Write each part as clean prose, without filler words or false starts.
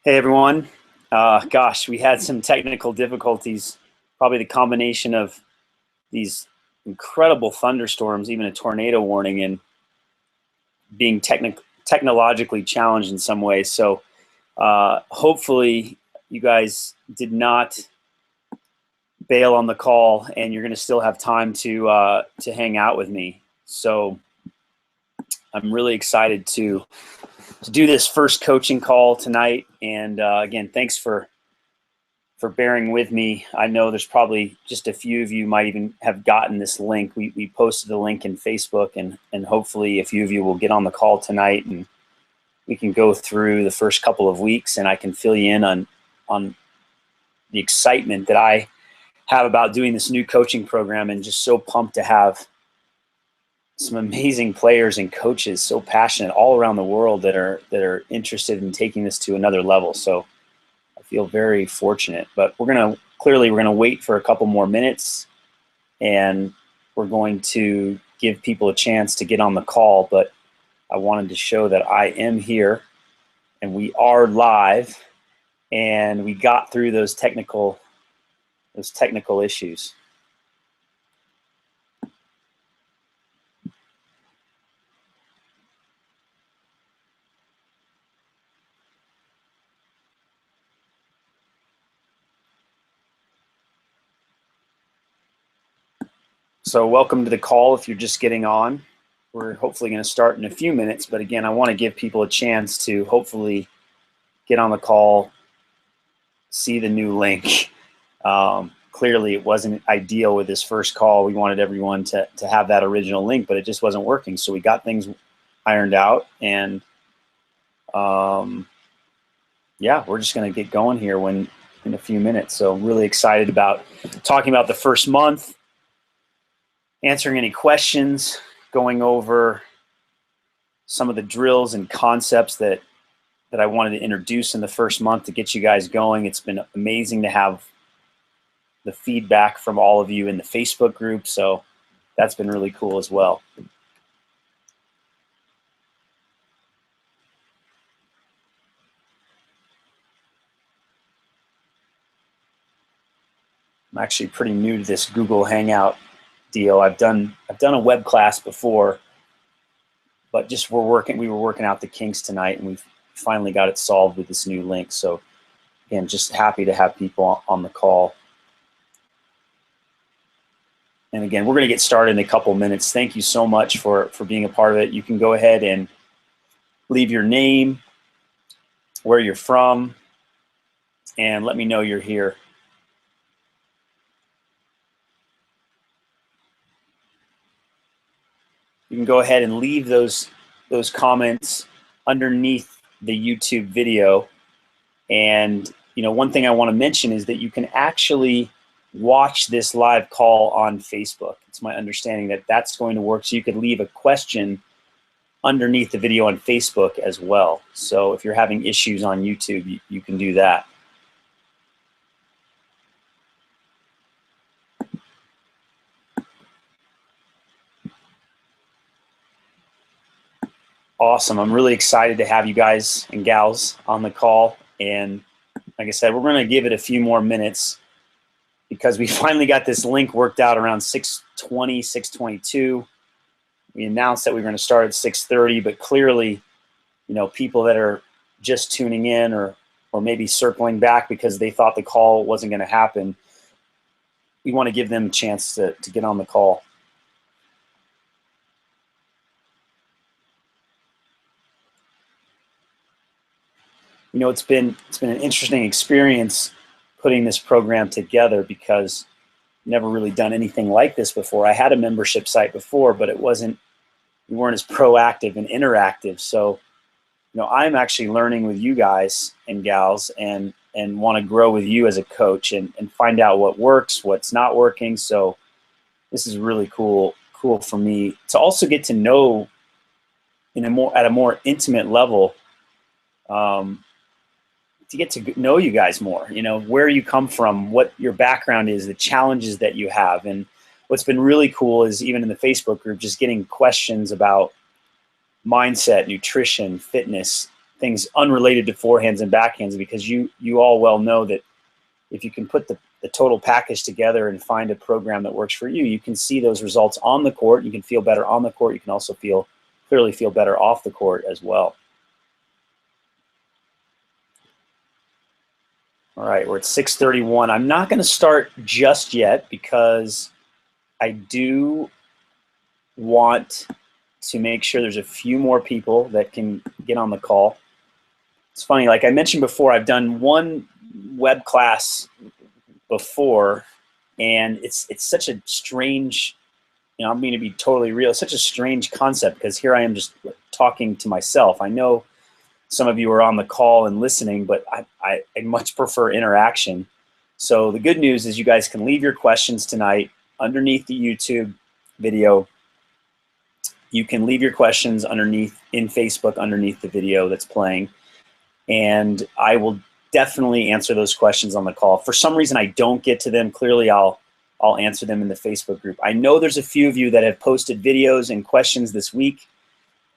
Hey everyone. Gosh, we had some technical difficulties. Probably the combination of these incredible thunderstorms, even a tornado warning, and being technologically challenged in some ways. So hopefully you guys did not bail on the call, and you're going to still have time to hang out with me. So I'm really excited to do this first coaching call tonight. And again, thanks for bearing with me. I know there's probably just a few of you might even have gotten this link. We posted the link in Facebook, and hopefully a few of you will get on the call tonight, and we can go through the first couple of weeks, and I can fill you in on the excitement that I have about doing this new coaching program, and just so pumped to have some amazing players and coaches so passionate all around the world that are interested in taking this to another level. So I feel very fortunate, but we're gonna wait for a couple more minutes, and we're going to give people a chance to get on the call. But I wanted to show that I am here and we are live, and we got through those technical issues. So welcome to the call if you're just getting on. We're hopefully going to start in a few minutes, but again, I want to give people a chance to hopefully get on the call, see the new link. Clearly it wasn't ideal with this first call. We wanted everyone to have that original link, but it just wasn't working. So we got things ironed out, and yeah, we're just going to get going here in a few minutes. So I'm really excited about talking about the first month, answering any questions, going over some of the drills and concepts that I wanted to introduce in the first month to get you guys going. It's been amazing to have the feedback from all of you in the Facebook group, so that's been really cool as well. I'm actually pretty new to this Google Hangout deal. I've done a web class before, but just we were working out the kinks tonight, and we've finally got it solved with this new link. So again, just happy to have people on the call. And again, we're going to get started in a couple minutes. Thank you so much for being a part of it. You can go ahead and leave your name, where you're from, and let me know you're here. You can go ahead and leave those comments underneath the YouTube video. And one thing I want to mention is that you can actually watch this live call on Facebook. It's my understanding that that's going to work. So you could leave a question underneath the video on Facebook as well. So if you're having issues on YouTube, you can do that. Awesome. I'm really excited to have you guys and gals on the call. And like I said, we're going to give it a few more minutes because we finally got this link worked out around 6:20, 6:22. We announced that we were going to start at 6:30, but clearly, people that are just tuning in or maybe circling back because they thought the call wasn't going to happen, we want to give them a chance to get on the call. It's been an interesting experience putting this program together because I've never really done anything like this before. I had a membership site before, but we weren't as proactive and interactive. So, I'm actually learning with you guys and gals and want to grow with you as a coach and find out what works, what's not working. So this is really cool for me to also get to know at a more intimate level, to get to know you guys more, where you come from, what your background is, the challenges that you have. And what's been really cool is even in the Facebook group, just getting questions about mindset, nutrition, fitness, things unrelated to forehands and backhands, because you all well know that if you can put the total package together and find a program that works for you, you can see those results on the court. You can feel better on the court. You can also clearly feel better off the court as well. All right, we're at 6:31. I'm not going to start just yet because I do want to make sure there's a few more people that can get on the call. It's funny, like I mentioned before, I've done one web class before, and it's such a strange, I'm going to be totally real, it's such a strange concept, because here I am just talking to myself. I know some of you are on the call and listening, but I much prefer interaction. So the good news is you guys can leave your questions tonight underneath the YouTube video. You can leave your questions underneath in Facebook, underneath the video that's playing, and I will definitely answer those questions on the call. If for some reason I don't get to them, clearly I'll answer them in the Facebook group. I know there's a few of you that have posted videos and questions this week,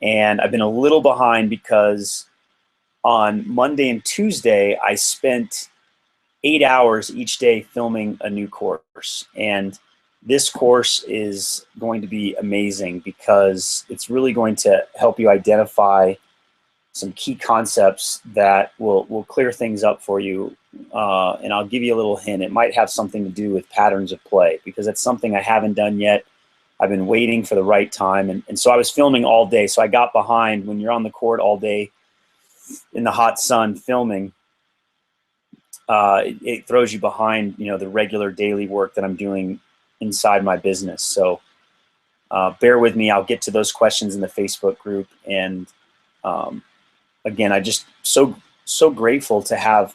and I've been a little behind because on Monday and Tuesday I spent 8 hours each day filming a new course, and this course is going to be amazing because it's really going to help you identify some key concepts that will clear things up for you. And I'll give you a little hint. It might have something to do with patterns of play, because it's something I haven't done yet. I've been waiting for the right time. And so I was filming all day. So I got behind. When you're on the court all day in the hot sun filming, it throws you behind, the regular daily work that I'm doing inside my business. So bear with me. I'll get to those questions in the Facebook group. And again, I just so grateful to have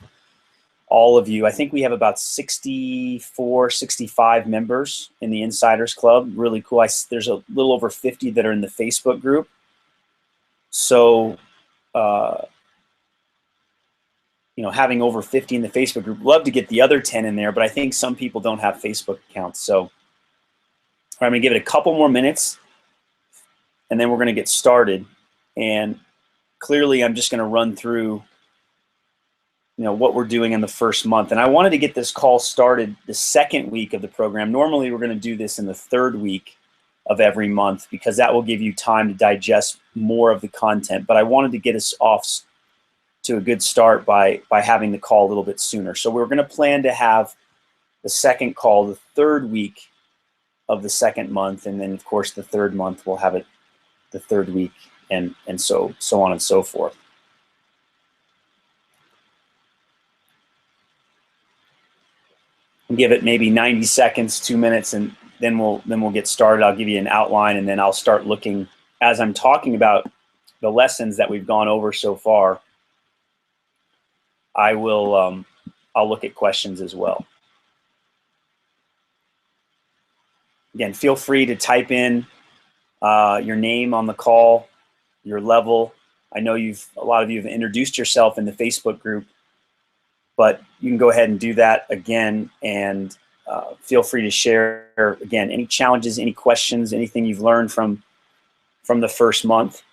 all of you. I think we have about 64, 65 members in the Insiders Club. Really cool. There's a little over 50 that are in the Facebook group. So, having over 50 in the Facebook group, love to get the other 10 in there, but I think some people don't have Facebook accounts. So I'm going to give it a couple more minutes, and then we're going to get started. And clearly, I'm just going to run through, what we're doing in the first month. And I wanted to get this call started the second week of the program. Normally, we're going to do this in the third week of every month, because that will give you time to digest more of the content. But I wanted to get us off to a good start by having the call a little bit sooner. So we're going to plan to have the second call the third week of the second month, and then of course the third month we'll have it the third week, and so on and so forth. We'll give it maybe 90 seconds, 2 minutes, and then we'll get started. I'll give you an outline, and then I'll start looking as I'm talking about the lessons that we've gone over so far. I'll look at questions as well. Again, feel free to type in your name on the call, your level. I know a lot of you have introduced yourself in the Facebook group, but you can go ahead and do that again, and feel free to share again any challenges, any questions, anything you've learned from the first month.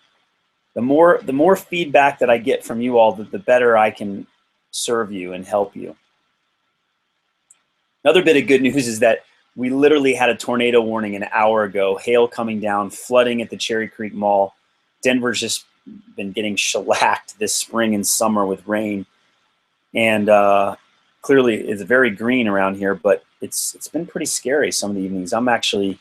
The more feedback that I get from you all, the better I can serve you and help you. Another bit of good news is that we literally had a tornado warning an hour ago, hail coming down, flooding at the Cherry Creek Mall. Denver's just been getting shellacked this spring and summer with rain. And clearly it's very green around here, but it's been pretty scary some of the evenings. I'm actually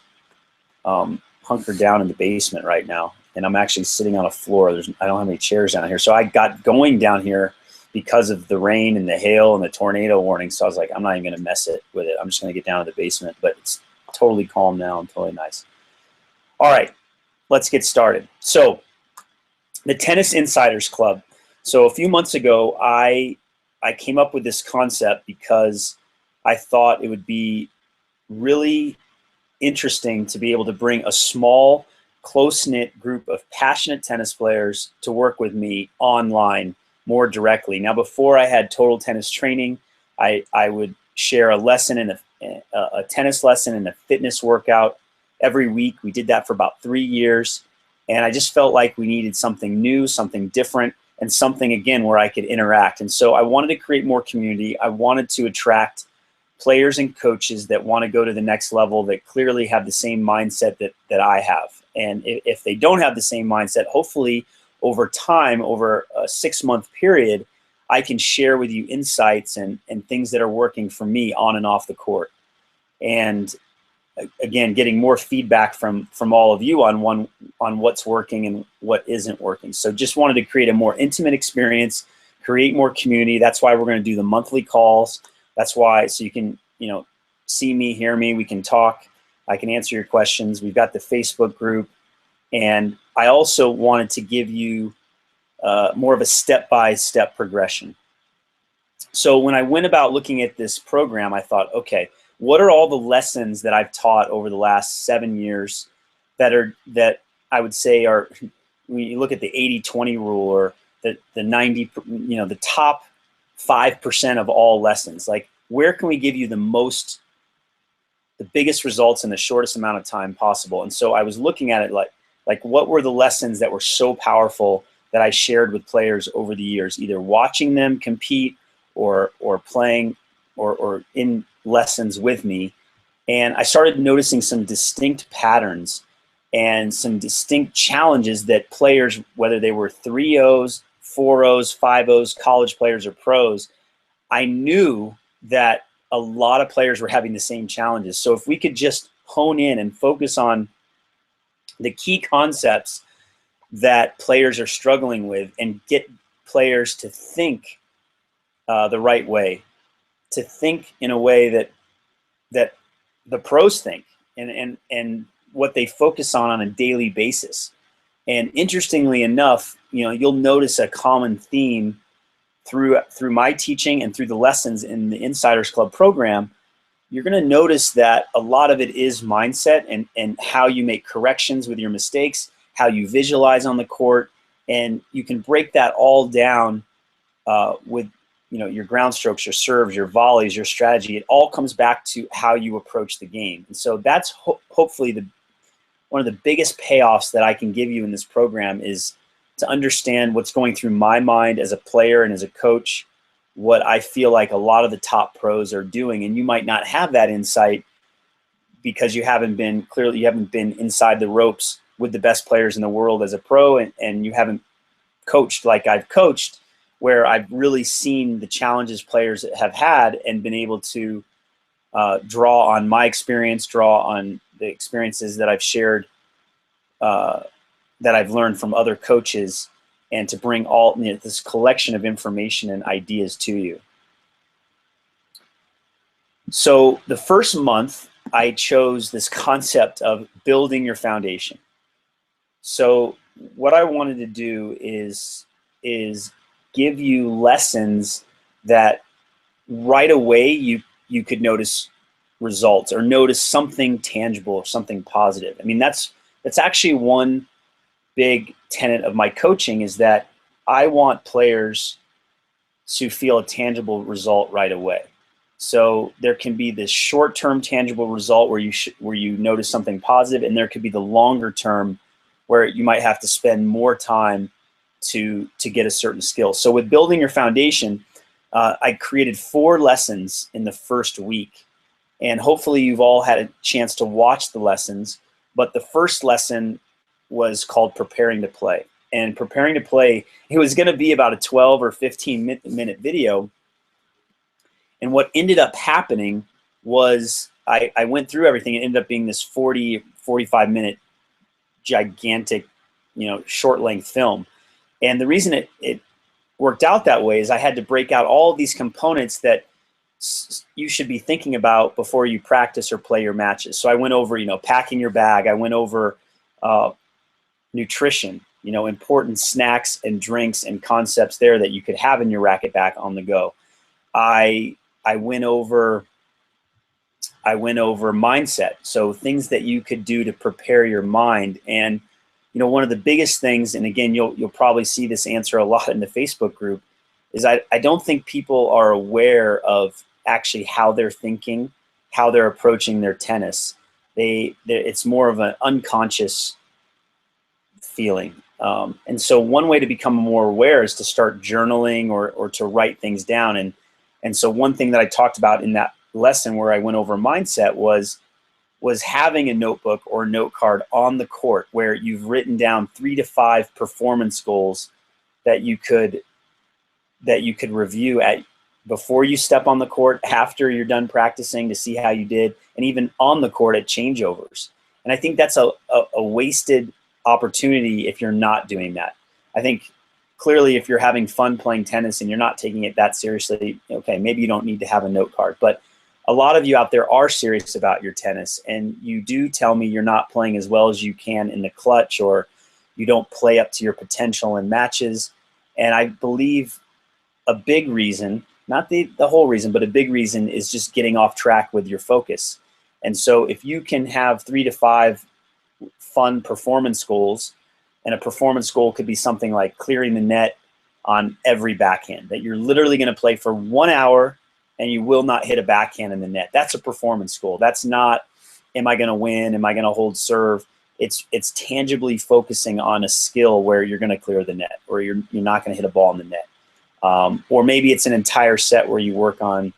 hunkered down in the basement right now, and I'm actually sitting on a floor. I don't have any chairs down here. So I got going down here because of the rain and the hail and the tornado warning. So I was like, I'm not even going to mess with it. I'm just going to get down to the basement. But it's totally calm now and totally nice. All right, let's get started. So the Tennis Insiders Club. So a few months ago, I came up with this concept because I thought it would be really interesting to be able to bring a small, close-knit group of passionate tennis players to work with me online more directly. Now, before I had total tennis training, I would share a lesson in a tennis lesson and a fitness workout every week. We did that for about 3 years, and I just felt like we needed something new, something different. and something, again, where I could interact. And so I wanted to create more community. I wanted to attract players and coaches that want to go to the next level, that clearly have the same mindset that I have. And if they don't have the same mindset, hopefully over time, over a 6-month period, I can share with you insights and things that are working for me on and off the court. And again, getting more feedback from all of you on what's working and what isn't working. So just wanted to create a more intimate experience, create more community. That's why we're going to do the monthly calls. That's why, so you can, see me, hear me, we can talk, I can answer your questions. We've got the Facebook group. And I also wanted to give you more of a step-by-step progression. So when I went about looking at this program, I thought, okay, what are all the lessons that I've taught over the last 7 years that I would say are, when you look at the 80-20 rule, or the 90, the top 5% of all lessons, like where can we give you the biggest results in the shortest amount of time possible? And so I was looking at it like what were the lessons that were so powerful that I shared with players over the years, either watching them compete or playing or in lessons with me. And I started noticing some distinct patterns and some distinct challenges that players, whether they were 3-0s, 4-0s, 5-0s, college players or pros, I knew that a lot of players were having the same challenges. So if we could just hone in and focus on the key concepts that players are struggling with and get players to think the right way, to think in a way that the pros think, and what they focus on a daily basis. And interestingly enough, you'll notice a common theme through my teaching and through the lessons in the Insiders Club program. You're going to notice that a lot of it is mindset and how you make corrections with your mistakes, how you visualize on the court, and you can break that all down with your ground strokes, your serves, your volleys, your strategy. It all comes back to how you approach the game. And so that's hopefully one of the biggest payoffs that I can give you in this program, is to understand what's going through my mind as a player and as a coach, what I feel like a lot of the top pros are doing. And you might not have that insight because you haven't been inside the ropes with the best players in the world as a pro, and you haven't coached like I've coached, where I've really seen the challenges players have had and been able to draw on my experience, draw on the experiences that I've shared, that I've learned from other coaches, and to bring all this collection of information and ideas to you. So the first month, I chose this concept of building your foundation. So what I wanted to do is give you lessons that right away you could notice results, or notice something tangible, something positive. I mean, that's actually one big tenet of my coaching, is that I want players to feel a tangible result right away. So there can be this short-term tangible result where you notice something positive, and there could be the longer term where you might have to spend more time to get a certain skill. So with building your foundation, I created 4 lessons in the first week, and hopefully you've all had a chance to watch the lessons. But the first lesson was called Preparing to Play. And Preparing to Play, it was going to be about a 12 or 15 minute video. And what ended up happening was I went through everything. It ended up being this 45 minute gigantic, short length film. And the reason it worked out that way is I had to break out all of these components that you should be thinking about before you practice or play your matches. So I went over, packing your bag. I went over nutrition, important snacks and drinks and concepts there that you could have in your racket back on the go. I went over mindset, so things that you could do to prepare your mind. And one of the biggest things, and again, you'll probably see this answer a lot in the Facebook group, is I don't think people are aware of actually how they're thinking, how they're approaching their tennis. It's more of an unconscious feeling. And so one way to become more aware is to start journaling or to write things down. And so one thing that I talked about in that lesson where I went over mindset was having a notebook or note card on the court where you've written down 3 to 5 performance goals that you could review at before you step on the court, after you're done practicing to see how you did, and even on the court at changeovers. And I think that's a wasted opportunity if you're not doing that. I think clearly if you're having fun playing tennis and you're not taking it that seriously, okay, maybe you don't need to have a note card. But a lot of you out there are serious about your tennis, and you do tell me you're not playing as well as you can in the clutch, or you don't play up to your potential in matches. And I believe a big reason, not the whole reason, but a big reason is just getting off track with your focus. And so if you can have 3 to 5 fun performance goals, and a performance goal could be something like clearing the net on every backhand, that you're literally going to play for 1 hour and you will not hit a backhand in the net. That's a performance goal. That's not, am I going to win? Am I going to hold serve? It's tangibly focusing on a skill where you're going to clear the net, or you're not going to hit a ball in the net. Or maybe it's an entire set where you work on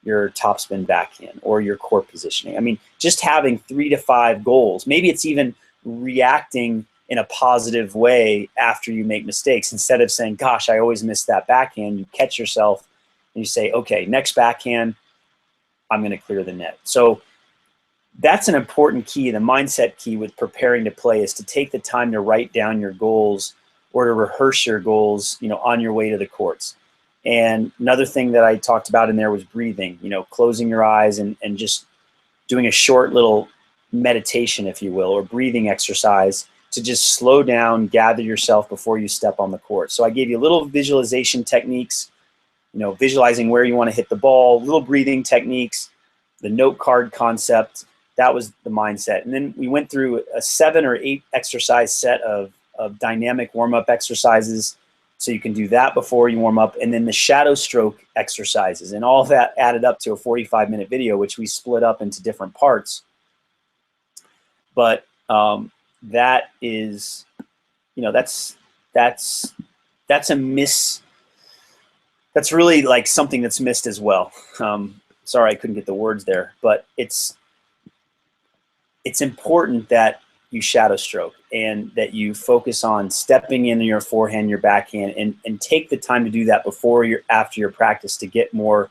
your topspin backhand or your court positioning. I mean, just having 3 to 5 goals. Maybe it's even reacting in a positive way after you make mistakes. Instead of saying, gosh, I always miss that backhand, you catch yourself and you say, okay, next backhand, I'm going to clear the net. So that's an important key. The mindset key with preparing to play is to take the time to write down your goals or to rehearse your goals, on your way to the courts. And another thing that I talked about in there was breathing, closing your eyes and just doing a short little meditation, if you will, or breathing exercise to just slow down, gather yourself before you step on the court. So I gave you little visualization techniques, visualizing where you want to hit the ball, little breathing techniques, the note card concept. That was the mindset. And then we went through a 7 or 8 exercise set of dynamic warm-up exercises. So you can do that before you warm up, and then the shadow stroke exercises, and all of that added up to a 45-minute video, which we split up into different parts. But that is, that's a miss. That's really like something that's missed as well. Sorry, I couldn't get the words there, but it's important that you shadow stroke and that you focus on stepping into your forehand, your backhand, and take the time to do that after your practice to get more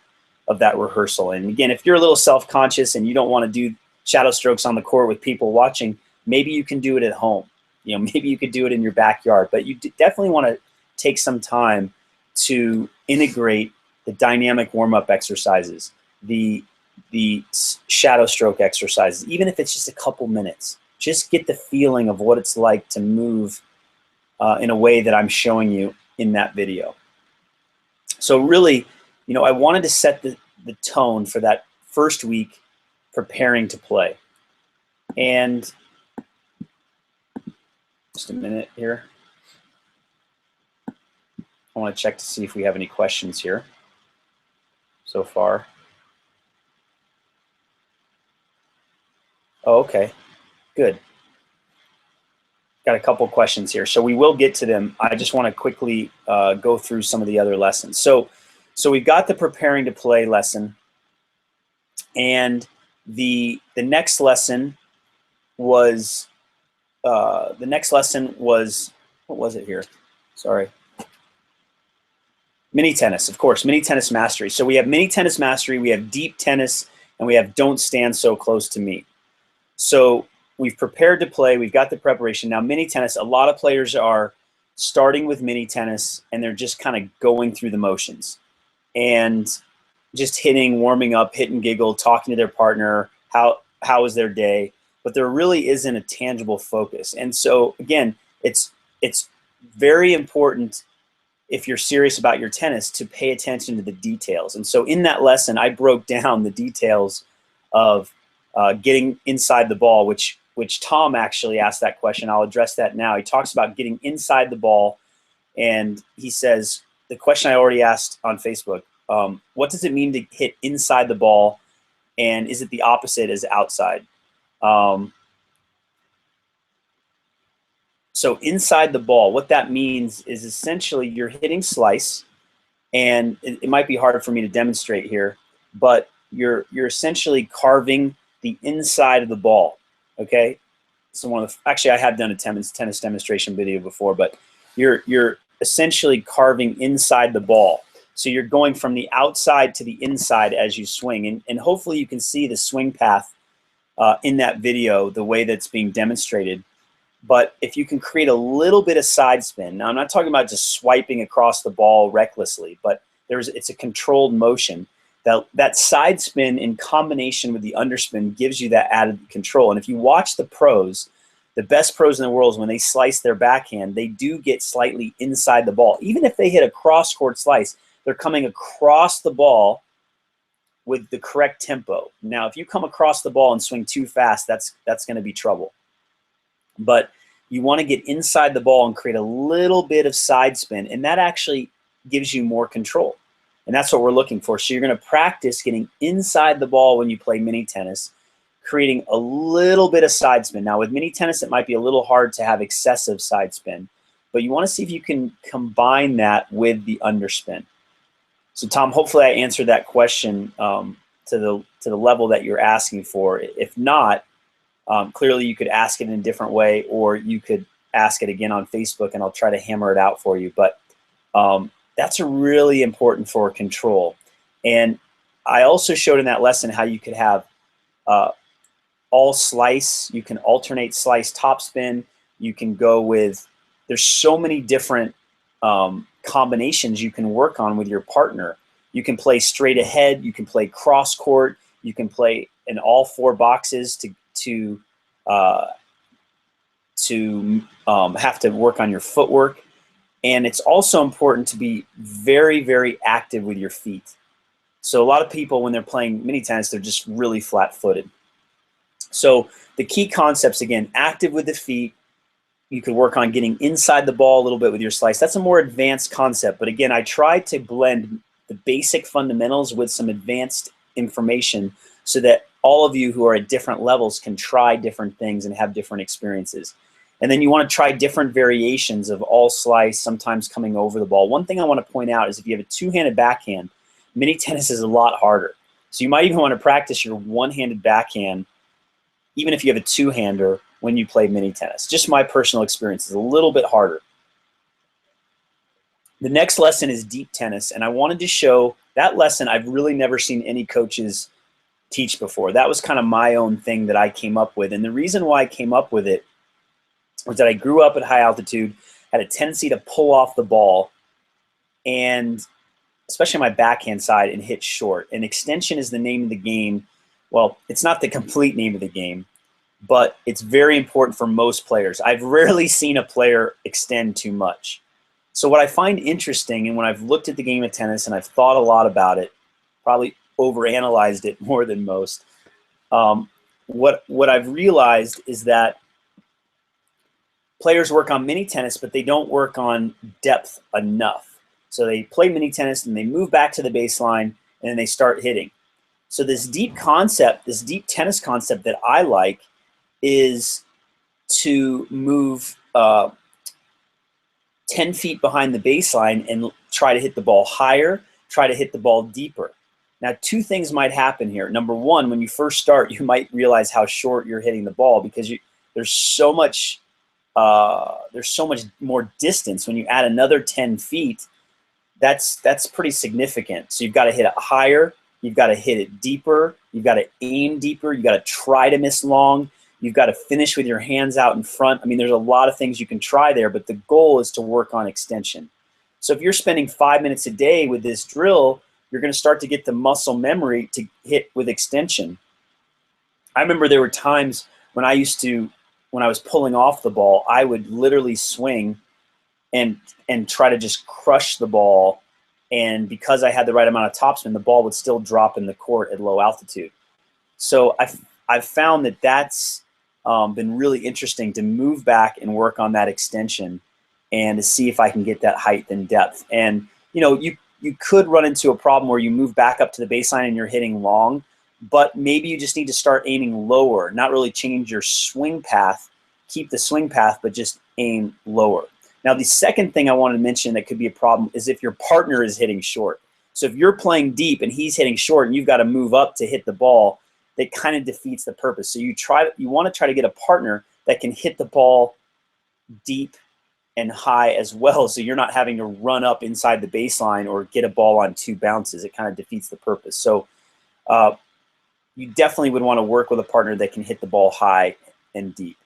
of that rehearsal. And again, if you're a little self-conscious and you don't want to do shadow strokes on the court with people watching, maybe you can do it at home. Maybe you could do it in your backyard, but you definitely want to take some time to integrate the dynamic warm-up exercises, the shadow stroke exercises, even if it's just a couple minutes. Just get the feeling of what it's like to move in a way that I'm showing you in that video. So really, I wanted to set the tone for that first week preparing to play. And just a minute here. I want to check to see if we have any questions here so far. Oh, okay. Good. Got a couple questions here, so we will get to them. I just want to quickly go through some of the other lessons. So we've got the preparing to play lesson, and the next lesson was what was it here? Sorry. Mini tennis, of course, mini tennis mastery. So we have mini tennis mastery, we have deep tennis, and we have don't stand so close to me. So we've prepared to play, we've got the preparation. Now mini tennis, a lot of players are starting with mini tennis and they're just kind of going through the motions and just hitting, warming up, hit and giggle, talking to their partner, how was their day, but there really isn't a tangible focus. And so again, it's very important if you're serious about your tennis to pay attention to the details. And so in that lesson, I broke down the details of getting inside the ball, which Tom actually asked that question. I'll address that now. He talks about getting inside the ball, and he says, the question I already asked on Facebook, what does it mean to hit inside the ball, and is it the opposite as outside? So inside the ball, what that means is essentially you're hitting slice, and it might be hard for me to demonstrate here, but you're essentially carving the inside of the ball, okay? So actually I have done a tennis demonstration video before, but you're essentially carving inside the ball. So you're going from the outside to the inside as you swing, and hopefully you can see the swing path in that video, the way that's being demonstrated. But if you can create a little bit of side spin, now I'm not talking about just swiping across the ball recklessly, but it's a controlled motion. That side spin in combination with the underspin gives you that added control. And if you watch the pros, the best pros in the world, when they slice their backhand, they do get slightly inside the ball. Even if they hit a cross-court slice, they're coming across the ball with the correct tempo. Now, if you come across the ball and swing too fast, that's going to be trouble. But you want to get inside the ball and create a little bit of side spin, and that actually gives you more control. And that's what we're looking for. So you're going to practice getting inside the ball when you play mini tennis, creating a little bit of side spin. Now, with mini tennis, it might be a little hard to have excessive side spin, but you want to see if you can combine that with the underspin. So, Tom, hopefully I answered that question to the level that you're asking for. If not, clearly you could ask it in a different way, or you could ask it again on Facebook, and I'll try to hammer it out for you. But that's really important for control. And I also showed in that lesson how you could have all slice. You can alternate slice topspin. You can go with, there's so many different combinations you can work on with your partner. You can play straight ahead. You can play cross court. You can play in all four boxes to have to work on your footwork. And it's also important to be very, very active with your feet. So a lot of people, when they're playing mini tennis, they're just really flat-footed. So the key concepts, again, active with the feet. You could work on getting inside the ball a little bit with your slice. That's a more advanced concept. But again, I try to blend the basic fundamentals with some advanced information so that all of you who are at different levels can try different things and have different experiences. And then you want to try different variations of all slice, sometimes coming over the ball. One thing I want to point out is if you have a two-handed backhand, mini tennis is a lot harder. So you might even want to practice your one-handed backhand, even if you have a two-hander, when you play mini tennis. Just my personal experience is a little bit harder. The next lesson is deep tennis, and I wanted to show that lesson. I've really never seen any coaches teach before. That was kind of my own thing that I came up with, and the reason why I came up with it was that I grew up at high altitude, had a tendency to pull off the ball, and especially my backhand side, and hit short. And extension is the name of the game. Well, it's not the complete name of the game, but it's very important for most players. I've rarely seen a player extend too much. So what I find interesting, and when I've looked at the game of tennis and I've thought a lot about it, probably overanalyzed it more than most, what I've realized is that players work on mini tennis, but they don't work on depth enough. So they play mini tennis and they move back to the baseline and then they start hitting. So this deep concept, this deep tennis concept that I like is to move 10 feet behind the baseline and try to hit the ball higher, try to hit the ball deeper. Now, two things might happen here. Number one, when you first start, you might realize how short you're hitting the ball because there's so much more distance. When you add another 10 feet, that's pretty significant. So you've got to hit it higher, you've got to hit it deeper, you've got to aim deeper, you've got to try to miss long, you've got to finish with your hands out in front. I mean, there's a lot of things you can try there, but the goal is to work on extension. So if you're spending 5 minutes a day with this drill, you're going to start to get the muscle memory to hit with extension. I remember there were times when when I was pulling off the ball, I would literally swing and try to just crush the ball. And because I had the right amount of topspin, the ball would still drop in the court at low altitude. So I've found that that's been really interesting to move back and work on that extension and to see if I can get that height and depth. And, you know, you could run into a problem where you move back up to the baseline and you're hitting long, but maybe you just need to start aiming lower, not really change your swing path, keep the swing path, but just aim lower. Now, the second thing I wanted to mention that could be a problem is if your partner is hitting short. So if you're playing deep and he's hitting short and you've got to move up to hit the ball, that kind of defeats the purpose. So you want to try to get a partner that can hit the ball deep and high as well, so you're not having to run up inside the baseline or get a ball on 2 bounces. It kind of defeats the purpose. So you definitely would want to work with a partner that can hit the ball high and deep.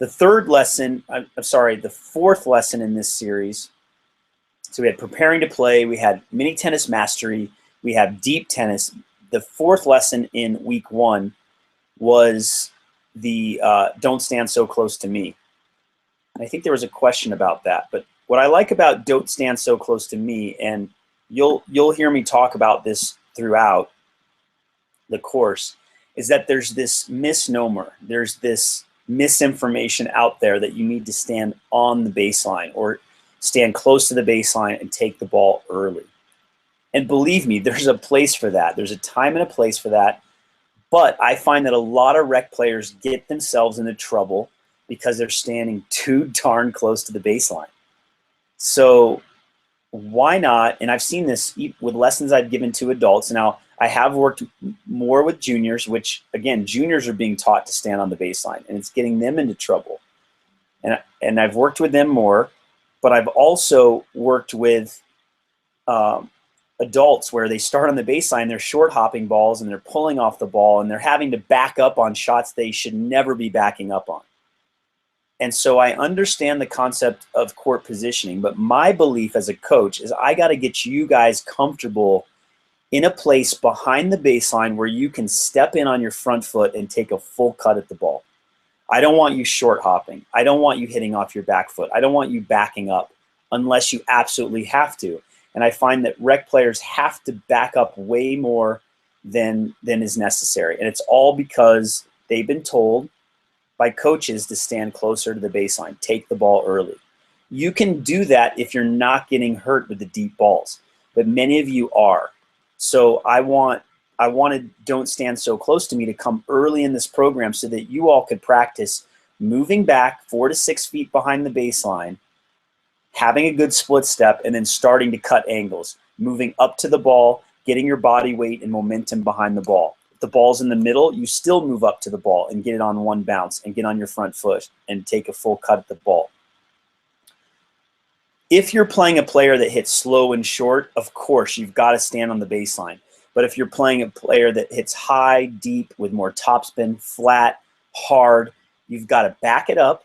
The fourth lesson in this series, so we had preparing to play, we had mini tennis mastery, we have deep tennis. The fourth lesson in week 1 was the don't stand so close to me. And I think there was a question about that. But what I like about don't stand so close to me, and you'll hear me talk about this throughout the course, is that there's this misnomer. There's this misinformation out there that you need to stand on the baseline or stand close to the baseline and take the ball early. And believe me, there's a place for that. There's a time and a place for that. But I find that a lot of rec players get themselves into trouble because they're standing too darn close to the baseline. So why not? And I've seen this with lessons I've given to adults. Now, I have worked more with juniors, which, again, juniors are being taught to stand on the baseline, and it's getting them into trouble. And I've worked with them more, but I've also worked with adults where they start on the baseline, they're short hopping balls, and they're pulling off the ball, and they're having to back up on shots they should never be backing up on. And so I understand the concept of court positioning, but my belief as a coach is I got to get you guys comfortable in a place behind the baseline where you can step in on your front foot and take a full cut at the ball. I don't want you short hopping. I don't want you hitting off your back foot. I don't want you backing up unless you absolutely have to. And I find that rec players have to back up way more than is necessary. And it's all because they've been told by coaches to stand closer to the baseline, take the ball early. You can do that if you're not getting hurt with the deep balls, but many of you are. So I wanted Don't Stand So Close to Me to come early in this program so that you all could practice moving back 4 to 6 feet behind the baseline, having a good split step, and then starting to cut angles, moving up to the ball, getting your body weight and momentum behind the ball. If the ball's in the middle, you still move up to the ball and get it on 1 bounce and get on your front foot and take a full cut at the ball. If you're playing a player that hits slow and short, of course, you've got to stand on the baseline. But if you're playing a player that hits high, deep, with more topspin, flat, hard, you've got to back it up,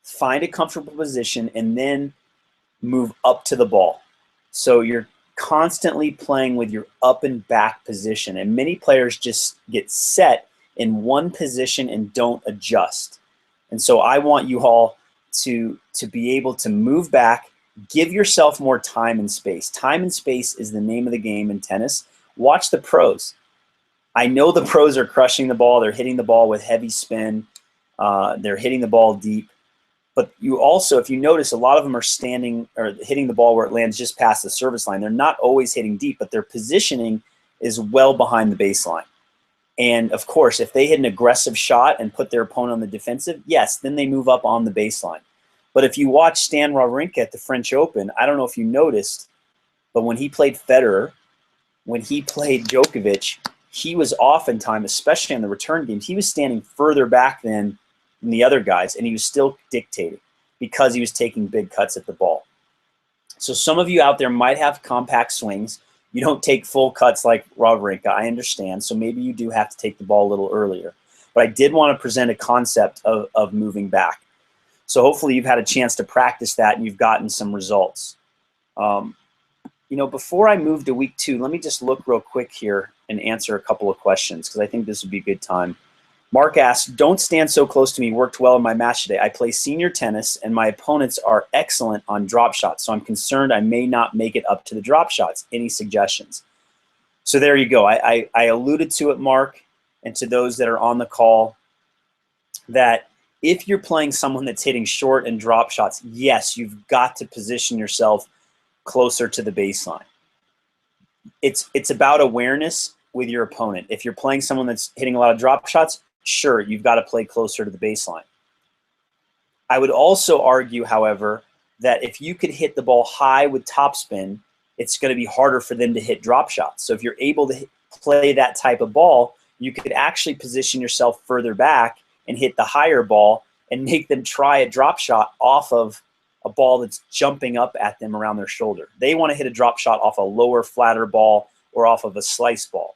find a comfortable position, and then move up to the ball. So you're constantly playing with your up and back position. And many players just get set in one position and don't adjust. And so I want you all to be able to move back, give yourself more time and space. Time and space is the name of the game in tennis. Watch the pros. I know the pros are crushing the ball. They're hitting the ball with heavy spin. They're hitting the ball deep. But you also, if you notice, a lot of them are standing or hitting the ball where it lands just past the service line. They're not always hitting deep, but their positioning is well behind the baseline. And of course, if they hit an aggressive shot and put their opponent on the defensive, yes, then they move up on the baseline. But if you watch Stan Wawrinka at the French Open, I don't know if you noticed, but when he played Federer, when he played Djokovic, he was oftentimes, especially in the return games, he was standing further back than the other guys, and he was still dictating because he was taking big cuts at the ball. So some of you out there might have compact swings. You don't take full cuts like Wawrinka, I understand, so maybe you do have to take the ball a little earlier. But I did want to present a concept of moving back. So hopefully you've had a chance to practice that and you've gotten some results. Before I move to week 2, let me just look real quick here and answer a couple of questions because I think this would be a good time. Mark asks, don't stand so close to me, worked well in my match today. I play senior tennis and my opponents are excellent on drop shots, so I'm concerned I may not make it up to the drop shots. Any suggestions? So there you go. I alluded to it, Mark, and to those that are on the call, that if you're playing someone that's hitting short and drop shots, yes, you've got to position yourself closer to the baseline. It's about awareness with your opponent. If you're playing someone that's hitting a lot of drop shots, sure, you've got to play closer to the baseline. I would also argue, however, that if you could hit the ball high with topspin, it's going to be harder for them to hit drop shots. So if you're able to play that type of ball, you could actually position yourself further back and hit the higher ball and make them try a drop shot off of a ball that's jumping up at them around their shoulder. They want to hit a drop shot off a lower, flatter ball or off of a slice ball.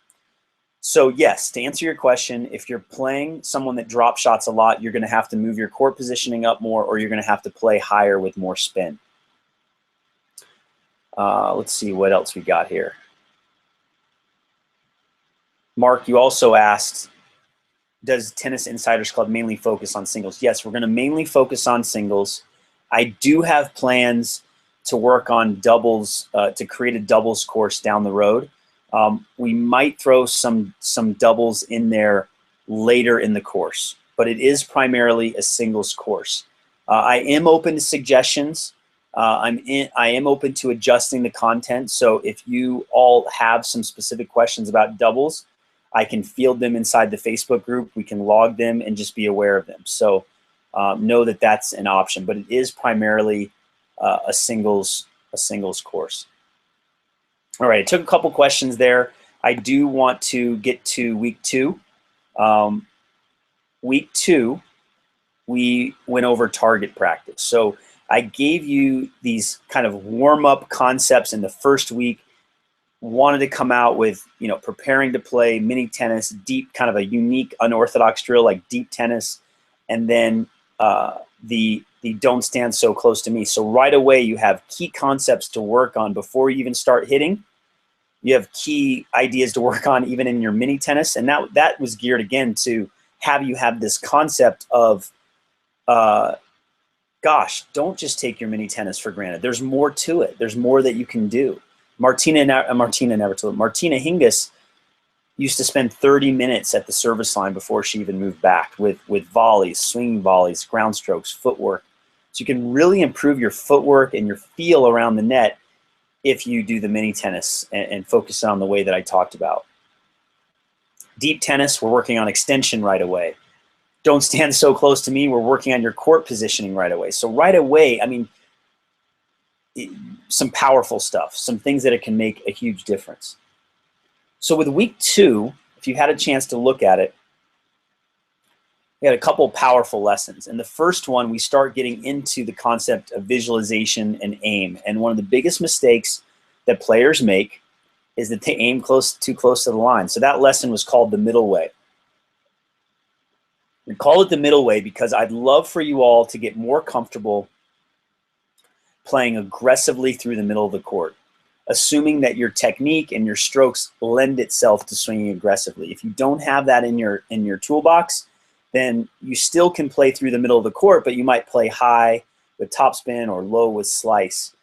So yes, to answer your question, if you're playing someone that drop shots a lot, you're going to have to move your court positioning up more, or you're going to have to play higher with more spin. Let's see what else we got here. Mark, you also asked, does Tennis Insiders Club mainly focus on singles? Yes, we're going to mainly focus on singles. I do have plans to work on doubles, to create a doubles course down the road. We might throw some doubles in there later in the course, but it is primarily a singles course. I am open to suggestions. I am open to adjusting the content. So if you all have some specific questions about doubles, I can field them inside the Facebook group. We can log them and just be aware of them. So know that that's an option, but it is primarily a singles course. All right, I took a couple questions there. I do want to get to week 2. Week 2, we went over target practice. So I gave you these kind of warm-up concepts in the first week. Wanted to come out with, preparing to play mini tennis, deep, kind of a unique, unorthodox drill like deep tennis, and then the don't stand so close to me. So right away you have key concepts to work on before you even start hitting. You have key ideas to work on even in your mini tennis, and that was geared again to have you have this concept of, gosh, don't just take your mini tennis for granted. There's more to it. There's more that you can do. Martina Hingis used to spend 30 minutes at the service line before she even moved back with volleys, swinging volleys, ground strokes, footwork. So you can really improve your footwork and your feel around the net if you do the mini tennis and focus on the way that I talked about. Deep tennis, we're working on extension right away. Don't stand so close to me, we're working on your court positioning right away. So right away, I mean, some powerful stuff, some things that it can make a huge difference. So with week 2, if you had a chance to look at it, we had a couple powerful lessons. And the first one, we start getting into the concept of visualization and aim. And one of the biggest mistakes that players make is that they aim too close to the line. So that lesson was called the middle way. We call it the middle way because I'd love for you all to get more comfortable playing aggressively through the middle of the court, assuming that your technique and your strokes lend itself to swinging aggressively. If you don't have that in your toolbox, then you still can play through the middle of the court, but you might play high with topspin or low with slice.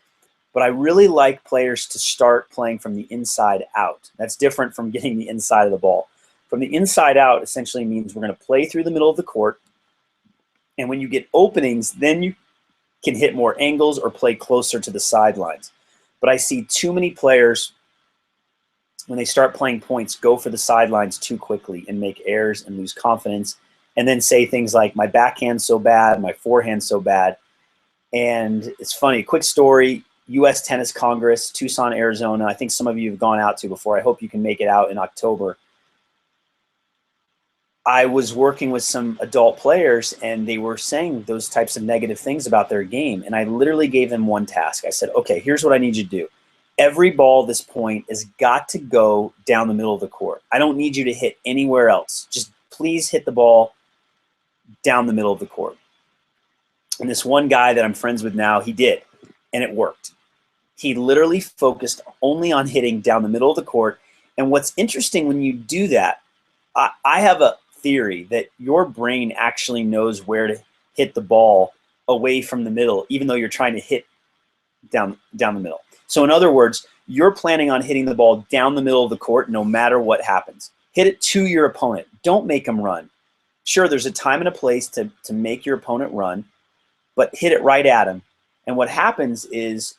But I really like players to start playing from the inside out. That's different from getting the inside of the ball. From the inside out essentially means we're going to play through the middle of the court, and when you get openings, then you can hit more angles or play closer to the sidelines. But I see too many players, when they start playing points, go for the sidelines too quickly and make errors and lose confidence, and then say things like, my backhand's so bad, my forehand's so bad. And it's funny, quick story, U.S. Tennis Congress, Tucson, Arizona. I think some of you have gone out to before. I hope you can make it out in October. I was working with some adult players, and they were saying those types of negative things about their game. And I literally gave them one task. I said, okay, here's what I need you to do. Every ball at this point has got to go down the middle of the court. I don't need you to hit anywhere else. Just please hit the ball down the middle of the court. And this one guy that I'm friends with now, he did, and it worked. He literally focused only on hitting down the middle of the court. And what's interesting when you do that, I have a theory that your brain actually knows where to hit the ball away from the middle, even though you're trying to hit down the middle. So in other words, you're planning on hitting the ball down the middle of the court no matter what happens. Hit it to your opponent. Don't make them run. Sure, there's a time and a place to make your opponent run, but hit it right at him. And what happens is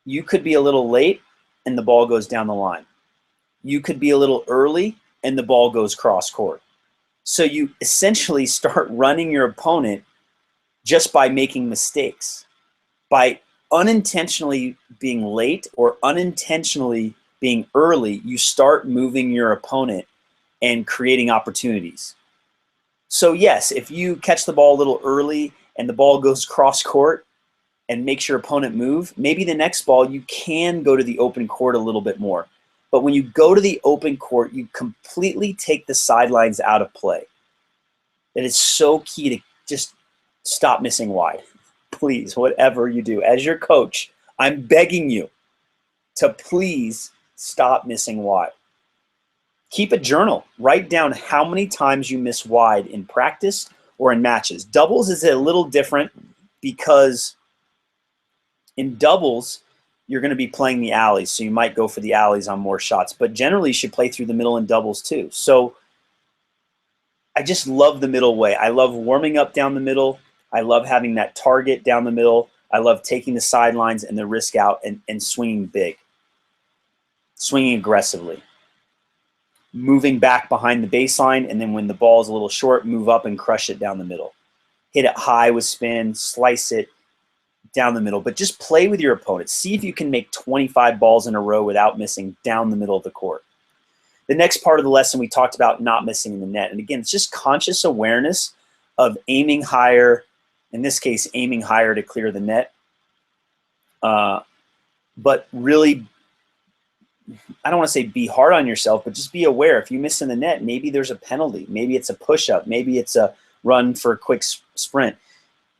you could be a little late and the ball goes down the line. You could be a little early and the ball goes cross court. So you essentially start running your opponent just by making mistakes. By unintentionally being late or unintentionally being early, you start moving your opponent and creating opportunities. So yes, if you catch the ball a little early and the ball goes cross court and makes your opponent move, maybe the next ball you can go to the open court a little bit more. But when you go to the open court, you completely take the sidelines out of play. That is so key to just stop missing wide. Please, whatever you do, as your coach, I'm begging you to please stop missing wide. Keep a journal. Write down how many times you miss wide in practice or in matches. Doubles is a little different because in doubles, you're going to be playing the alleys, so you might go for the alleys on more shots. But generally, you should play through the middle in doubles too. So I just love the middle way. I love warming up down the middle. I love having that target down the middle. I love taking the sidelines and the risk out and swinging big, swinging aggressively. Moving back behind the baseline, and then when the ball is a little short, move up and crush it down the middle. Hit it high with spin, slice it down the middle, but just play with your opponent. See if you can make 25 balls in a row without missing down the middle of the court. The next part of the lesson, we talked about not missing in the net. And again, it's just conscious awareness of aiming higher, in this case, aiming higher to clear the net. But really, I don't want to say be hard on yourself, but just be aware. If you miss in the net, maybe there's a penalty. Maybe it's a push-up. Maybe it's a run for a quick sprint.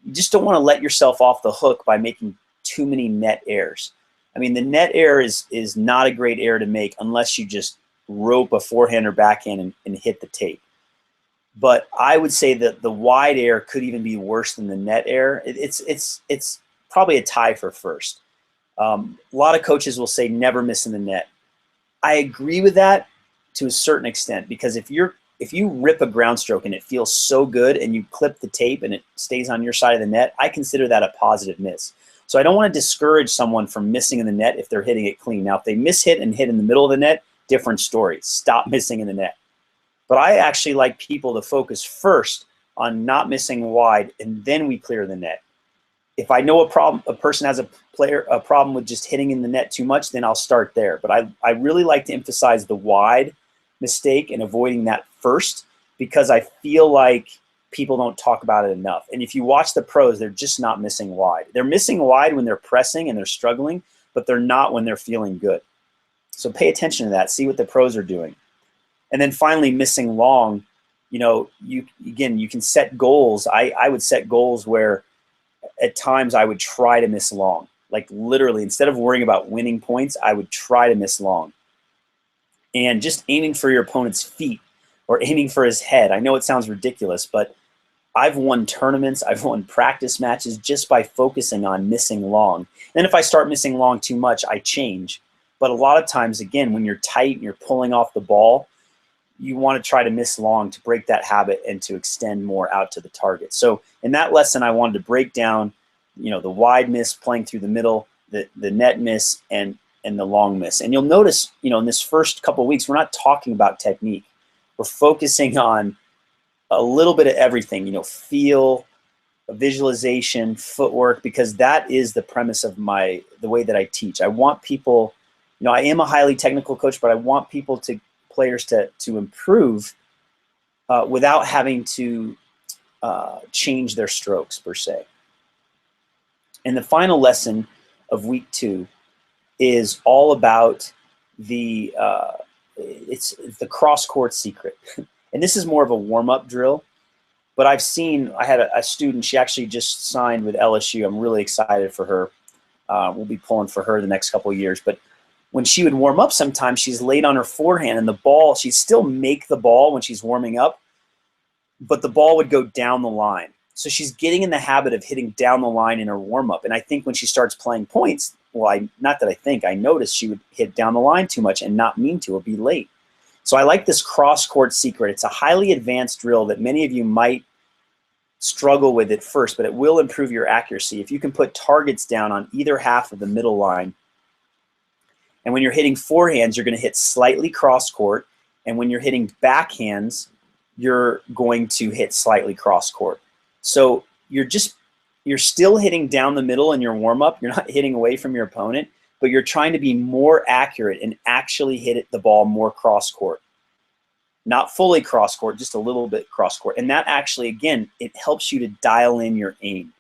You just don't want to let yourself off the hook by making too many net errors. I mean, the net error is not a great error to make unless you just rope a forehand or backhand and hit the tape. But I would say that the wide error could even be worse than the net error. It's probably a tie for first. A lot of coaches will say never miss in the net. I agree with that to a certain extent, because if you rip a ground stroke and it feels so good and you clip the tape and it stays on your side of the net, I consider that a positive miss. So I don't want to discourage someone from missing in the net if they're hitting it clean. Now, if they miss hit and hit in the middle of the net, different story. Stop missing in the net. But I actually like people to focus first on not missing wide, and then we clear the net. If I know a person has a problem with just hitting in the net too much, then I'll start there. But I really like to emphasize the wide mistake and avoiding that first, because I feel like people don't talk about it enough. And if you watch the pros, they're just not missing wide. They're missing wide when they're pressing and they're struggling, but they're not when they're feeling good. So pay attention to that. See what the pros are doing. And then finally, missing long. You can set goals. I would set goals where at times I would try to miss long. Like literally, instead of worrying about winning points, I would try to miss long. And just aiming for your opponent's feet or aiming for his head. I know it sounds ridiculous, but I've won tournaments, I've won practice matches just by focusing on missing long. Then if I start missing long too much, I change. But a lot of times, again, when you're tight and you're pulling off the ball, you want to try to miss long to break that habit and to extend more out to the target. So in that lesson, I wanted to break down, the wide miss, playing through the middle, the net miss, and the long miss. And you'll notice, in this first couple of weeks, we're not talking about technique. We're focusing on a little bit of everything, feel, visualization, footwork, because that is the premise of the way that I teach. I want people, I am a highly technical coach, but I want players to improve without having to change their strokes per se. And the final lesson of week 2 is all about it's the cross-court secret. And this is more of a warm-up drill. But I had a student, she actually just signed with LSU. I'm really excited for her. We'll be pulling for her the next couple of years. But when she would warm up, sometimes she's laid on her forehand and the ball, she'd still make the ball when she's warming up, but the ball would go down the line. So she's getting in the habit of hitting down the line in her warm-up. And I think when she starts playing points, I noticed she would hit down the line too much and not mean to or be late. So I like this cross-court secret. It's a highly advanced drill that many of you might struggle with at first, but it will improve your accuracy. If you can put targets down on either half of the middle line, and when you're hitting forehands, you're going to hit slightly cross-court, and when you're hitting backhands, you're going to hit slightly cross-court. So you're just you're still hitting down the middle in your warm-up. You're not hitting away from your opponent, but you're trying to be more accurate and actually hit the ball more cross-court. Not fully cross-court, just a little bit cross-court. And that actually, again, it helps you to dial in your aim.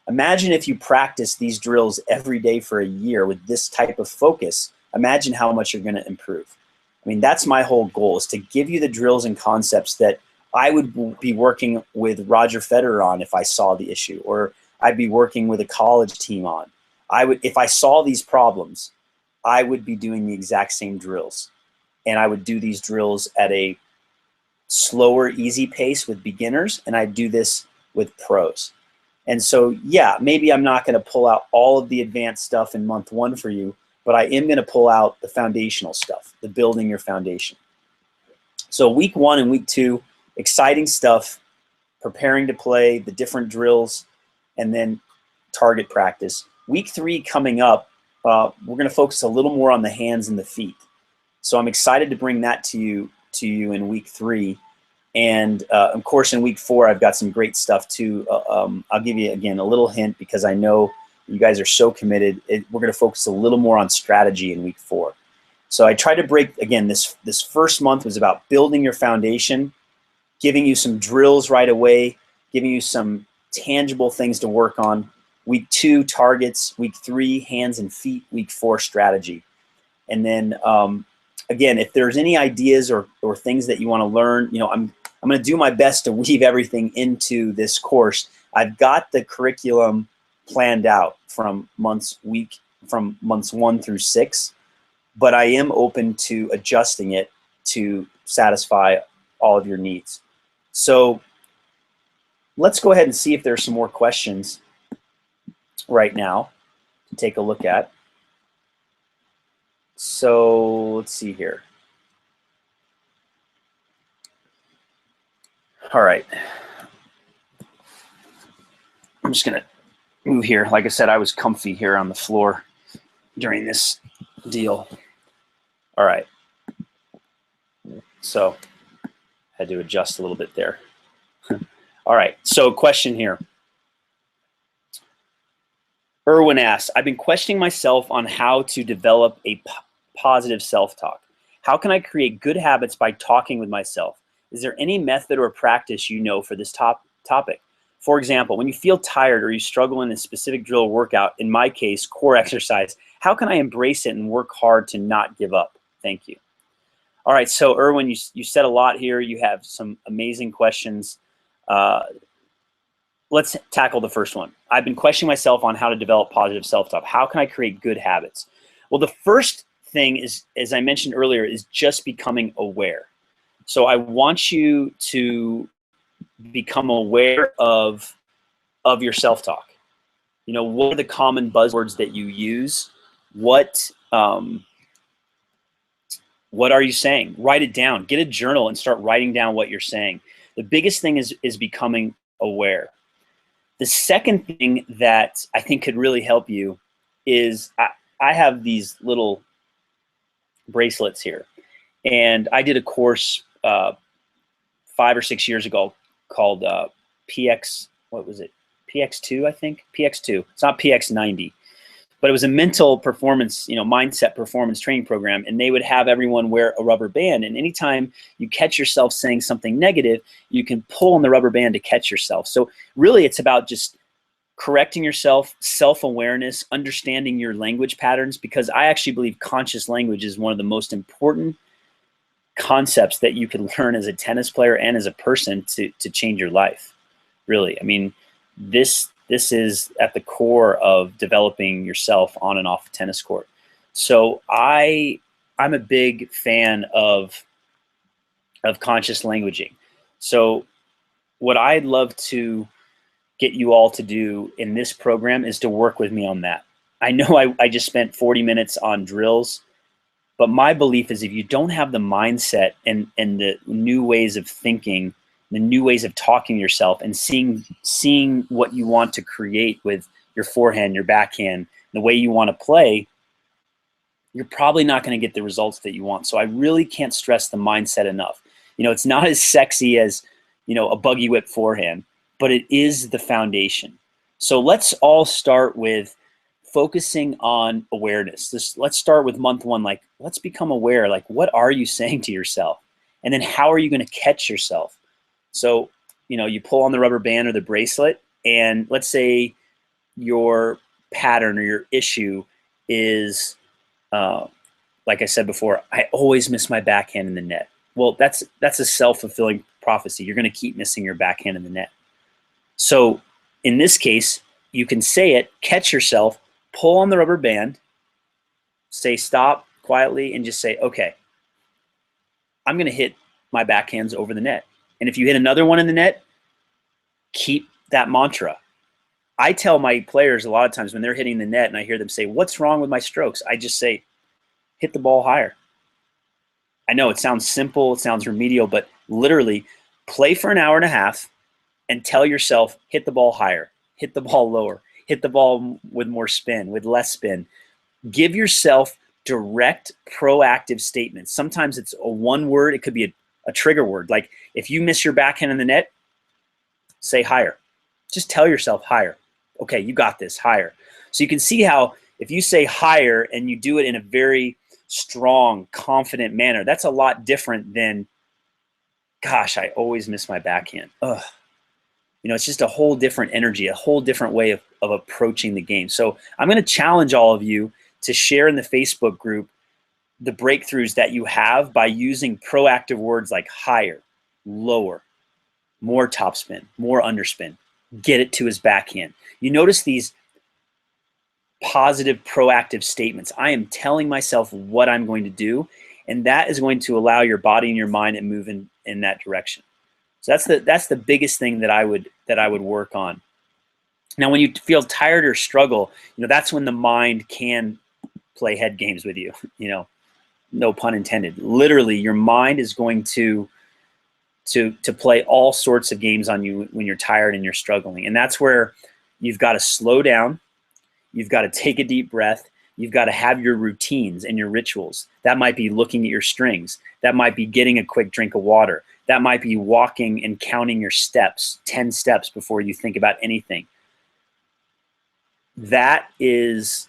Imagine if you practice these drills every day for a year with this type of focus. Imagine how much you're going to improve. I mean, that's my whole goal, is to give you the drills and concepts that I would be working with Roger Federer on if I saw the issue, or I'd be working with a college team on. If I saw these problems, I would be doing the exact same drills. And I would do these drills at a slower, easy pace with beginners, and I'd do this with pros. And so, yeah, maybe I'm not going to pull out all of the advanced stuff in month 1 for you, but I am going to pull out the foundational stuff, the building your foundation. So week 1 and week 2, exciting stuff, preparing to play, the different drills, and then target practice. Week 3 coming up, we're going to focus a little more on the hands and the feet. So I'm excited to bring that to you in week 3. And of course, in week 4, I've got some great stuff too. I'll give you, again, a little hint because I know you guys are so committed. We're going to focus a little more on strategy in week 4. So I tried to break, again, this first month was about building your foundation, giving you some drills right away, giving you some tangible things to work on. Week 2, targets. Week 3, hands and feet. Week 4, strategy. And then, again, if there's any ideas or things that you want to learn, you know, I'm going to do my best to weave everything into this course. I've got the curriculum planned out from months 1 through 6, but I am open to adjusting it to satisfy all of your needs. So let's go ahead and see if there's some more questions right now to take a look at. So let's see here. All right. I'm just going to move here. Like I said, I was comfy here on the floor during this deal. All right. So had to adjust a little bit there. All right. So question here. Erwin asks, I've been questioning myself on how to develop a positive self-talk. How can I create good habits by talking with myself? Is there any method or practice you know for this topic? For example, when you feel tired or you struggle in a specific drill or workout, in my case, core exercise, how can I embrace it and work hard to not give up? Thank you. All right, so Erwin, you said a lot here. You have some amazing questions. Let's tackle the first one. I've been questioning myself on how to develop positive self-talk. How can I create good habits? Well, the first thing is, as I mentioned earlier, is just becoming aware. So I want you to become aware of your self-talk. You know, what are the common buzzwords that you use? What are you saying? Write it down. Get a journal and start writing down what you're saying. The biggest thing is becoming aware. The second thing that I think could really help you is I have these little bracelets here. And I did a course 5 or 6 years ago called PX, what was it? PX2, I think? PX2. It's not PX90. But it was a mental performance, you know, mindset performance training program, and they would have everyone wear a rubber band. And anytime you catch yourself saying something negative, you can pull on the rubber band to catch yourself. So really it's about just correcting yourself, self-awareness, understanding your language patterns, because I actually believe conscious language is one of the most important concepts that you can learn as a tennis player and as a person to change your life. Really, I mean, this is at the core of developing yourself on and off the tennis court. So I'm a big fan of conscious languaging. So what I'd love to get you all to do in this program is to work with me on that. I know I just spent 40 minutes on drills, but my belief is if you don't have the mindset and the new ways of thinking, the new ways of talking to yourself and seeing what you want to create with your forehand, your backhand, the way you want to play, you're probably not going to get the results that you want. So I really can't stress the mindset enough. You know, it's not as sexy as, you know, a buggy whip forehand, but it is the foundation. So let's all start with focusing on awareness. Let's start with month one. Like, let's become aware. Like, what are you saying to yourself? And then how are you going to catch yourself? So, you pull on the rubber band or the bracelet, and let's say your pattern or your issue is, like I said before, I always miss my backhand in the net. Well, that's a self-fulfilling prophecy. You're going to keep missing your backhand in the net. So in this case, you can say it, catch yourself, pull on the rubber band, say stop quietly, and just say, okay, I'm going to hit my backhands over the net. And if you hit another one in the net, keep that mantra. I tell my players a lot of times when they're hitting the net and I hear them say, what's wrong with my strokes? I just say, hit the ball higher. I know it sounds simple, it sounds remedial, but literally play for an hour and a half and tell yourself, hit the ball higher, hit the ball lower, hit the ball with more spin, with less spin. Give yourself direct, proactive statements. Sometimes it's a one word, it could be a trigger word. Like if you miss your backhand in the net, say higher. Just tell yourself higher. Okay, you got this, higher. So you can see how if you say higher and you do it in a very strong, confident manner, that's a lot different than, gosh, I always miss my backhand. Ugh. It's just a whole different energy, a whole different way of approaching the game. So I'm going to challenge all of you to share in the Facebook group the breakthroughs that you have by using proactive words like higher, lower, more topspin, more underspin, get it to his backhand. You notice these positive, proactive statements. I am telling myself what I'm going to do, and that is going to allow your body and your mind to move in that direction. So that's the biggest thing that I would work on. Now, when you feel tired or struggle, that's when the mind can play head games with you. No pun intended. Literally, your mind is going to play all sorts of games on you when you're tired and you're struggling, and that's where you've got to slow down. You've got to take a deep breath. You've got to have your routines and your rituals. That might be looking at your strings. That might be getting a quick drink of water. That might be walking and counting your steps, 10 steps before you think about anything. That is,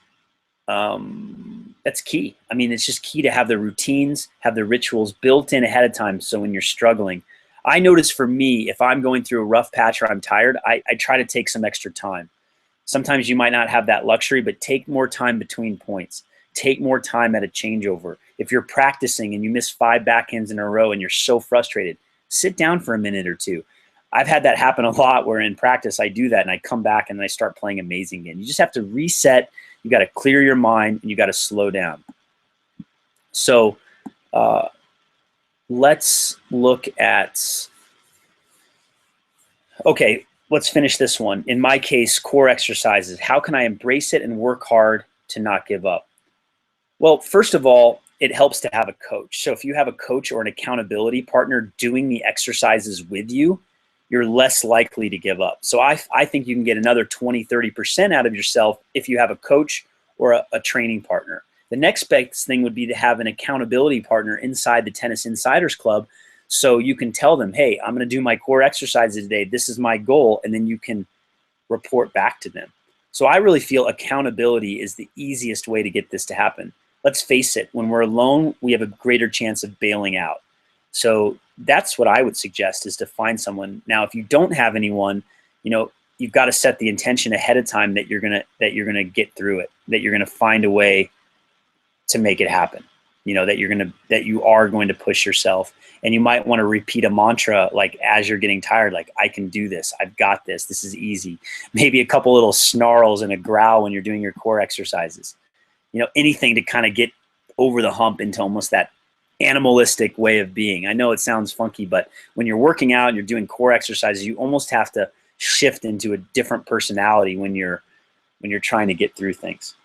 that's key. I mean, it's just key to have the routines, have the rituals built in ahead of time. So when you're struggling, I notice for me, if I'm going through a rough patch or I'm tired, I try to take some extra time. Sometimes you might not have that luxury, but take more time between points. Take more time at a changeover. If you're practicing and you miss 5 backhands in a row and you're so frustrated, sit down for a minute or two. I've had that happen a lot where in practice I do that and I come back and I start playing amazing again. You just have to reset. You got to clear your mind and you got to slow down. So let's look at, okay, let's finish this one. In my case, core exercises. How can I embrace it and work hard to not give up? Well, first of all, it helps to have a coach. So if you have a coach or an accountability partner doing the exercises with you, you're less likely to give up. So I think you can get another 20, 30% out of yourself if you have a coach or a training partner. The next best thing would be to have an accountability partner inside the Tennis Insiders Club, so you can tell them, hey, I'm going to do my core exercises today. This is my goal. And then you can report back to them. So I really feel accountability is the easiest way to get this to happen. Let's face it, when we're alone, we have a greater chance of bailing out. So that's what I would suggest, is to find someone. Now, if you don't have anyone, you've got to set the intention ahead of time that you're gonna get through it, that you're gonna find a way to make it happen. That you are going to push yourself, and you might want to repeat a mantra like as you're getting tired, like I can do this, I've got this, this is easy. Maybe a couple little snarls and a growl when you're doing your core exercises. Anything to kind of get over the hump into almost that animalistic way of being. I know it sounds funky, but when you're working out and you're doing core exercises, you almost have to shift into a different personality when you're trying to get through things.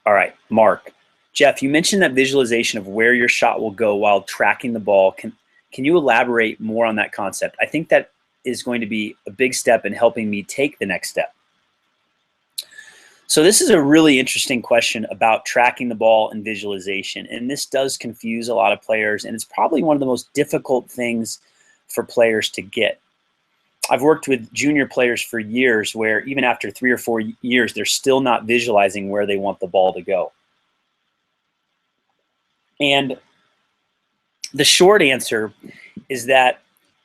All right, Mark. Jeff, you mentioned that visualization of where your shot will go while tracking the ball. Can you elaborate more on that concept? I think that is going to be a big step in helping me take the next step. So this is a really interesting question about tracking the ball and visualization. And this does confuse a lot of players, and it's probably one of the most difficult things for players to get. I've worked with junior players for years where even after 3 or 4 years, they're still not visualizing where they want the ball to go. And the short answer is that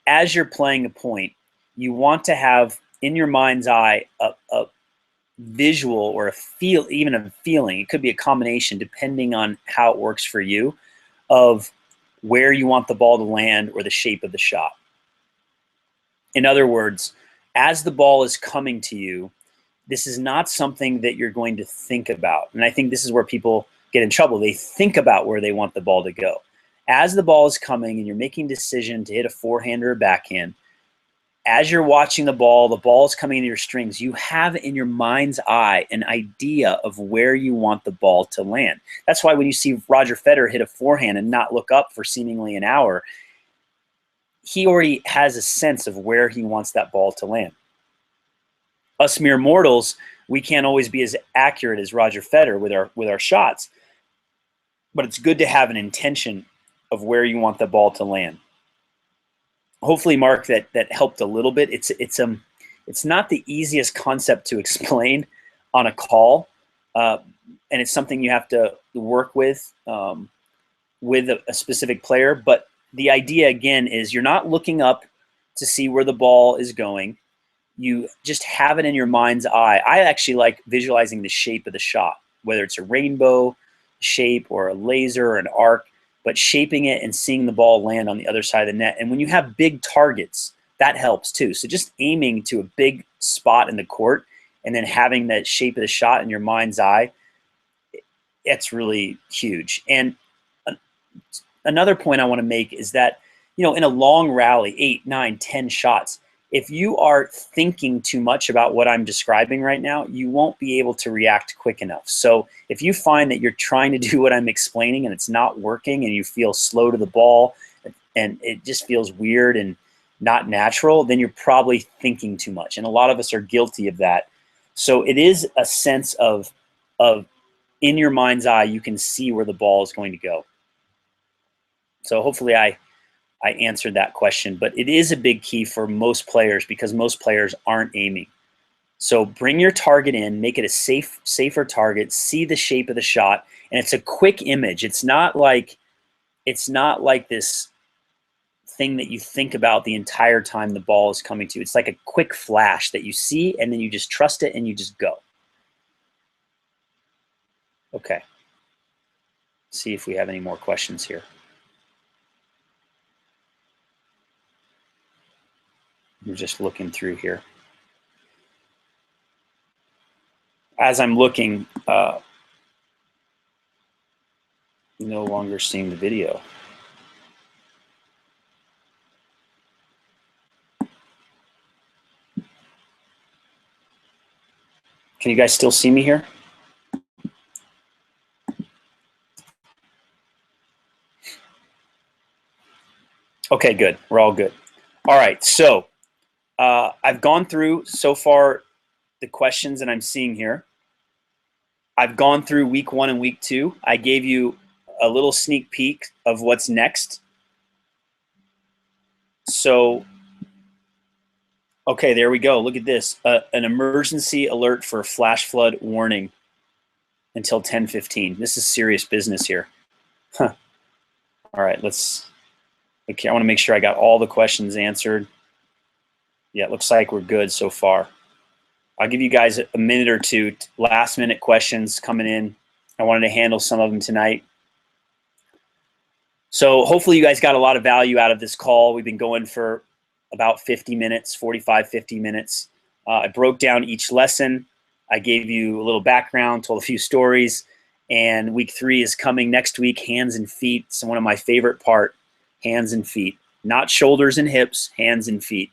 as you're playing a point, you want to have in your mind's eye a visual or a feel, even a feeling. It could be a combination depending on how it works for you, of where you want the ball to land or the shape of the shot. In other words, as the ball is coming to you, this is not something that you're going to think about. And I think this is where people get in trouble. They think about where they want the ball to go. As the ball is coming and you're making a decision to hit a forehand or a backhand, as you're watching the ball is coming into your strings, you have in your mind's eye an idea of where you want the ball to land. That's why when you see Roger Federer hit a forehand and not look up for seemingly an hour, he already has a sense of where he wants that ball to land. Us mere mortals, we can't always be as accurate as Roger Federer with our shots, but it's good to have an intention of where you want the ball to land. Hopefully, Mark, that helped a little bit. It's not the easiest concept to explain on a call, and it's something you have to work with a specific player. But the idea, again, is you're not looking up to see where the ball is going. You just have it in your mind's eye. I actually like visualizing the shape of the shot, whether it's a rainbow shape or a laser or an arc, but shaping it and seeing the ball land on the other side of the net. And when you have big targets, that helps too. So just aiming to a big spot in the court and then having that shape of the shot in your mind's eye, it's really huge. And another point I want to make is that, in a long rally, 8, 9, 10 shots, if you are thinking too much about what I'm describing right now, you won't be able to react quick enough. So if you find that you're trying to do what I'm explaining and it's not working and you feel slow to the ball and it just feels weird and not natural, then you're probably thinking too much. And a lot of us are guilty of that. So it is a sense of in your mind's eye, you can see where the ball is going to go. So hopefully I answered that question, but it is a big key for most players because most players aren't aiming. So bring your target in, make it a safer target, see the shape of the shot, and it's a quick image. It's not like this thing that you think about the entire time the ball is coming to you. It's like a quick flash that you see, and then you just trust it and you just go. Okay. See if we have any more questions here. I'm just looking through here. As I'm looking, no longer seeing the video. Can you guys still see me here? Okay, good. We're all good. All right, so I've gone through so far the questions that I'm seeing here. I've gone through week 1 and week 2. I gave you a little sneak peek of what's next. So, okay, there we go. Look at this. An emergency alert for flash flood warning until 10:15. This is serious business here. Huh. All right, okay, I want to make sure I got all the questions answered. Yeah, it looks like we're good so far. I'll give you guys a minute or two, last minute questions coming in. I wanted to handle some of them tonight. So hopefully you guys got a lot of value out of this call. We've been going for about 50 minutes, 45, 50 minutes. I broke down each lesson. I gave you a little background, told a few stories, and week 3 is coming next week, hands and feet. It's one of my favorite part, hands and feet. Not shoulders and hips, hands and feet.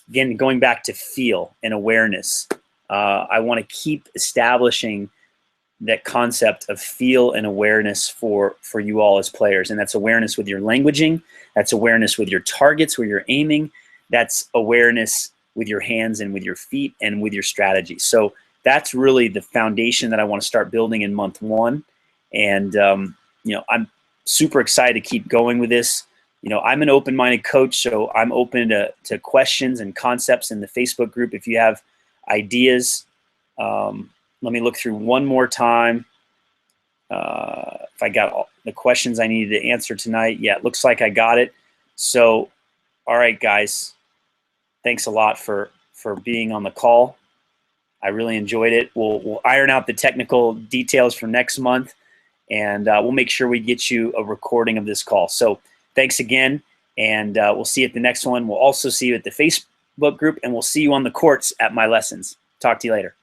Again, going back to feel and awareness. I want to keep establishing that concept of feel and awareness for you all as players. And that's awareness with your languaging. That's awareness with your targets, where you're aiming. That's awareness with your hands and with your feet and with your strategy. So that's really the foundation that I want to start building in month 1. And, I'm super excited to keep going with this. I'm an open-minded coach, so I'm open to questions and concepts in the Facebook group. If you have ideas, let me look through one more time. If I got all the questions I needed to answer tonight. Yeah, it looks like I got it. So, all right, guys, thanks a lot for being on the call. I really enjoyed it. We'll iron out the technical details for next month, and we'll make sure we get you a recording of this call. So thanks again, and we'll see you at the next one. We'll also see you at the Facebook group, and we'll see you on the courts at my lessons. Talk to you later.